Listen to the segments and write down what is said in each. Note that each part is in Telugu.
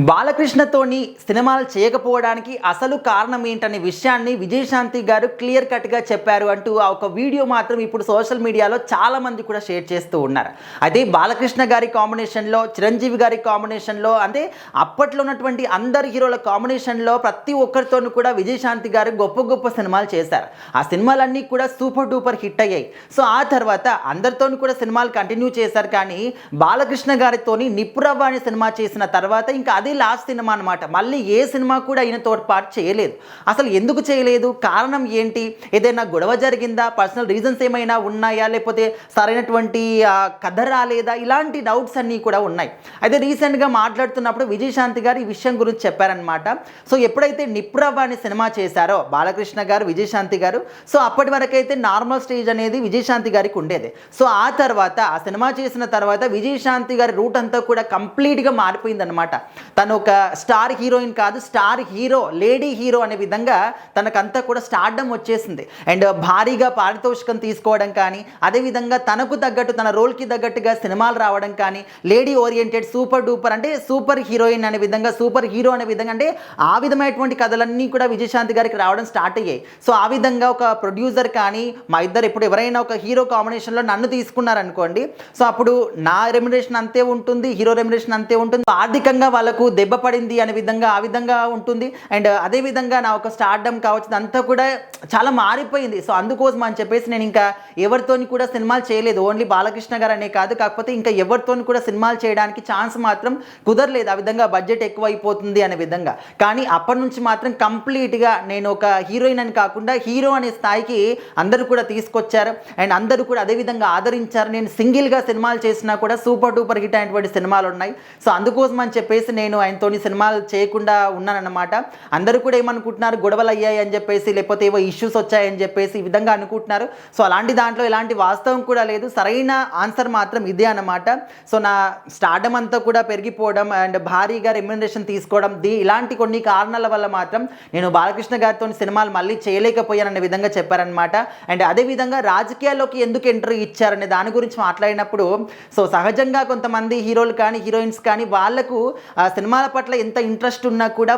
బాలకృష్ణతోని సినిమాలు చేయకపోవడానికి అసలు కారణం ఏంటనే విషయాన్ని విజయశాంతి గారు క్లియర్ కట్గా చెప్పారు అంటూ ఆ ఒక వీడియో మాత్రం ఇప్పుడు సోషల్ మీడియాలో చాలామంది కూడా షేర్ చేస్తూ ఉన్నారు. అయితే బాలకృష్ణ గారి కాంబినేషన్లో, చిరంజీవి గారి కాంబినేషన్లో, అంటే అప్పట్లో ఉన్నటువంటి అందరు హీరోల కాంబినేషన్లో ప్రతి ఒక్కరితోనూ కూడా విజయశాంతి గారు గొప్ప గొప్ప సినిమాలు చేశారు. ఆ సినిమాలన్నీ కూడా సూపర్ డూపర్ హిట్ అయ్యాయి. సో ఆ తర్వాత అందరితోనూ కూడా సినిమాలు కంటిన్యూ చేశారు. కానీ బాలకృష్ణ గారితోని నిప్పురవ్వ అనే సినిమా చేసిన తర్వాత ఇంకా అదే లాస్ట్ సినిమా అనమాట. మళ్ళీ ఏ సినిమా కూడా ఈయన తోడ్పాటు చేయలేదు. అసలు ఎందుకు చేయలేదు, కారణం ఏంటి, ఏదైనా గొడవ జరిగిందా, పర్సనల్ రీజన్స్ ఏమైనా ఉన్నాయా, లేకపోతే సరైనటువంటి కథ రాలేదా, ఇలాంటి డౌట్స్ అన్నీ కూడా ఉన్నాయి. అయితే రీసెంట్గా మాట్లాడుతున్నప్పుడు విజయశాంతి గారు ఈ విషయం గురించి చెప్పారనమాట. సో ఎప్పుడైతే నిప్పురవ్వ అనే సినిమా చేశారో బాలకృష్ణ గారు, విజయశాంతి గారు, సో అప్పటి వరకైతే నార్మల్ స్టేజ్ అనేది విజయశాంతి గారికి ఉండేది. సో ఆ తర్వాత ఆ సినిమా చేసిన తర్వాత విజయశాంతి గారి రూట్ అంతా కూడా కంప్లీట్గా మారిపోయిందనమాట. తను ఒక స్టార్ హీరోయిన్ కాదు, స్టార్ హీరో, లేడీ హీరో అనే విధంగా తనకంతా కూడా స్టార్డమ్ వచ్చేసింది. అండ్ భారీగా పారితోషికం తీసుకోవడం కానీ, అదేవిధంగా తనకు తగ్గట్టు, తన రోల్కి తగ్గట్టుగా సినిమాలు రావడం కానీ, లేడీ ఓరియంటెడ్ సూపర్ డూపర్ అంటే సూపర్ హీరోయిన్ అనే విధంగా, సూపర్ హీరో అనే విధంగా, అంటే ఆ విధమైనటువంటి కథలన్నీ కూడా విజయశాంతి గారికి రావడం స్టార్ట్ అయ్యాయి. సో ఆ విధంగా ఒక ప్రొడ్యూసర్ కానీ, మా ఇద్దరు ఇప్పుడు ఎవరైనా ఒక హీరో కాంబినేషన్లో నన్ను తీసుకున్నారనుకోండి, సో అప్పుడు నా రెమ్యునరేషన్ అంతే ఉంటుంది, హీరో రెమ్యునరేషన్ అంతే ఉంటుంది, ఆర్థికంగా వాళ్ళకు దెబ్బ పడింది అనే విధంగా ఆ విధంగా ఉంటుంది. అండ్ అదేవిధంగా నా ఒక స్టార్డమ్ కావచ్చు, అంతా కూడా చాలా మారిపోయింది. సో అందుకోసం అని చెప్పేసి నేను ఇంకా ఎవరితోని కూడా సినిమాలు చేయలేదు. ఓన్లీ బాలకృష్ణ గారు అనే కాదు, కాకపోతే ఇంకా ఎవరితోని కూడా సినిమాలు చేయడానికి ఛాన్స్ మాత్రం కుదరలేదు. ఆ విధంగా బడ్జెట్ ఎక్కువ అయిపోతుంది అనే విధంగా. కానీ అప్పటి నుంచి మాత్రం కంప్లీట్గా నేను ఒక హీరోయిన్ అని కాకుండా హీరో అనే స్థాయికి అందరూ కూడా తీసుకొచ్చారు. అండ్ అందరూ కూడా అదేవిధంగా ఆదరించారు. నేను సింగిల్గా సినిమాలు చేసినా కూడా సూపర్ డూపర్ హిట్ అయినటువంటి సినిమాలు ఉన్నాయి. సో అందుకోసం అని చెప్పేసి నేను ఆయనతోని సినిమాలు చేయకుండా ఉన్నానన్నమాట. అందరూ కూడా ఏమనుకుంటున్నారు, గొడవలు అయ్యాయి అని చెప్పేసి, లేకపోతే ఏవో ఇష్యూస్ వచ్చాయని చెప్పేసి ఈ విధంగా అనుకుంటున్నారు. సో అలాంటి దాంట్లో ఎలాంటి వాస్తవం కూడా లేదు. సరైన ఆన్సర్ మాత్రం ఇదే అన్నమాట. సో నా స్టార్డమ్ అంతా కూడా పెరిగిపోవడం అండ్ భారీగా రెమ్యునరేషన్ తీసుకోవడం, ఇలాంటి కొన్ని కారణాల వల్ల మాత్రం నేను బాలకృష్ణ గారితో సినిమాలు మళ్ళీ చేయలేకపోయాననే విధంగా చెప్పారనమాట. అండ్ అదేవిధంగా రాజకీయాల్లోకి ఎందుకు ఎంట్రీ ఇచ్చారనే దాని గురించి మాట్లాడినప్పుడు, సో సహజంగా కొంతమంది హీరోలు కానీ హీరోయిన్స్ కానీ వాళ్ళకు సినిమాల పట్ల ఎంత ఇంట్రెస్ట్ ఉన్నా కూడా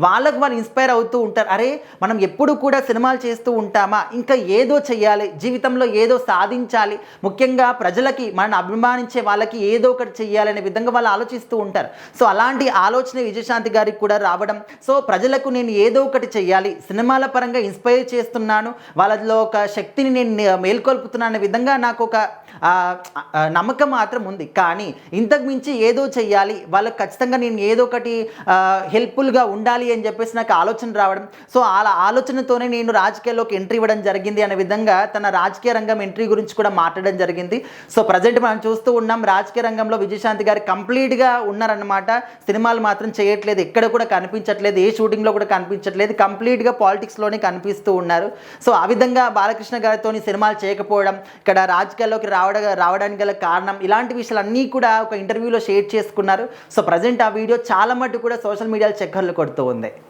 వాళ్ళకు వాళ్ళు ఇన్స్పైర్ అవుతూ ఉంటారు. అరే మనం ఎప్పుడు కూడా సినిమాలు చేస్తూ ఉంటామా, ఇంకా ఏదో చెయ్యాలి, జీవితంలో ఏదో సాధించాలి, ముఖ్యంగా ప్రజలకి, మనం అభిమానించే వాళ్ళకి ఏదో ఒకటి చెయ్యాలనే విధంగా వాళ్ళు ఆలోచిస్తూ ఉంటారు. సో అలాంటి ఆలోచన విజయశాంతి గారికి కూడా రావడం, సో ప్రజలకు నేను ఏదో ఒకటి చెయ్యాలి, సినిమాల పరంగా ఇన్స్పైర్ చేస్తున్నాను, వాళ్ళలో ఒక శక్తిని నేను మేల్కొల్పుతున్నాను అనే విధంగా నాకు ఒక నమ్మకం మాత్రం ఉంది. కానీ ఇంతకు మించి ఏదో చెయ్యాలి, వాళ్ళకి ఖచ్చితంగా నేను ఏదో ఒకటి హెల్ప్ఫుల్గా ఉండాలి అని చెప్పేసి నాకు ఆలోచన రావడం, సో అలా ఆలోచనతోనే నేను రాజకీయాల్లోకి ఎంట్రీ ఇవ్వడం జరిగింది అనే విధంగా తన రాజకీయ రంగం ఎంట్రీ గురించి కూడా మాట్లాడడం జరిగింది. సో ప్రజెంట్ మనం చూస్తూ ఉన్నాం, రాజకీయ రంగంలో విజయశాంతి గారు కంప్లీట్గా ఉన్నారన్నమాట. సినిమాలు మాత్రం చేయట్లేదు, ఎక్కడ కూడా కనిపించట్లేదు, ఏ షూటింగ్లో కూడా కనిపించట్లేదు, కంప్లీట్గా పాలిటిక్స్లోనే కనిపిస్తూ ఉన్నారు. సో ఆ విధంగా బాలకృష్ణ గారితో సినిమాలు చేయకపోవడం, ఇక్కడ రాజకీయాల్లోకి రావడానికి గల కారణం, ఇలాంటి విషయాలన్నీ కూడా ఒక ఇంటర్వ్యూలో షేర్ చేసుకున్నారు. సో ప్రజెంట్ ఆ వీడియో చాలా మటుకు కూడా సోషల్ మీడియాలో చక్కర్లు కొడుతూ ఉంది.